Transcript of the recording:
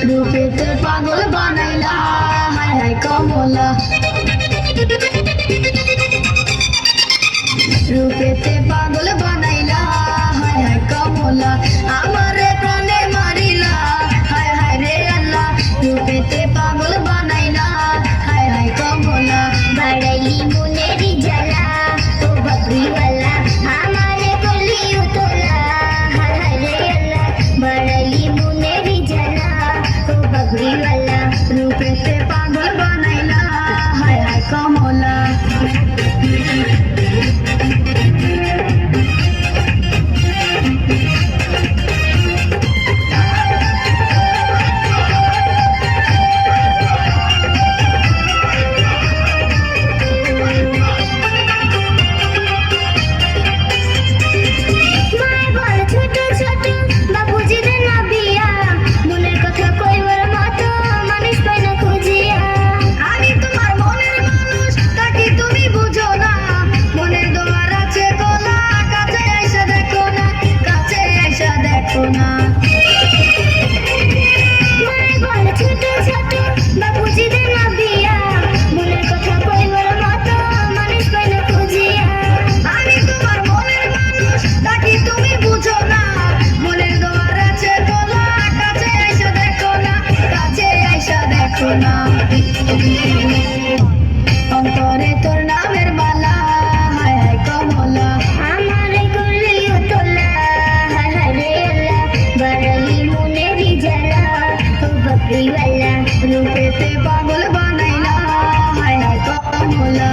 রূপেতে পাগল বানাইলা হায় হায় কমলা, রূপেতে পাগল বানাইলা হায় হায় কমলা, আমারে প্রাণে মারিলা হায় হায় রে আল্লাহ। রূপেতে পাগল বানাইলা হায় হায় কমলা, বাড়াইলি মনেরি জ্বালা ও বাবরিওয়ালা, আমারে করলি উতলা হায় হায় রে আল্লাহ। বাড়াইলি মনেরি জ্বালা ও বাবরিওয়ালা, রূপেতে পাগল বানাইলা হায় হায় কমলা। অন্তরে তোর নামের মালা হায় হায় কমলা, আমারে করলি উতলা হায় হায় রে আল্লাহ। বাড়ালি মনেরি জ্বালা ও বাবরিওয়ালা, রূপেতে পাগল বানাইলা হায় হায় কমলা।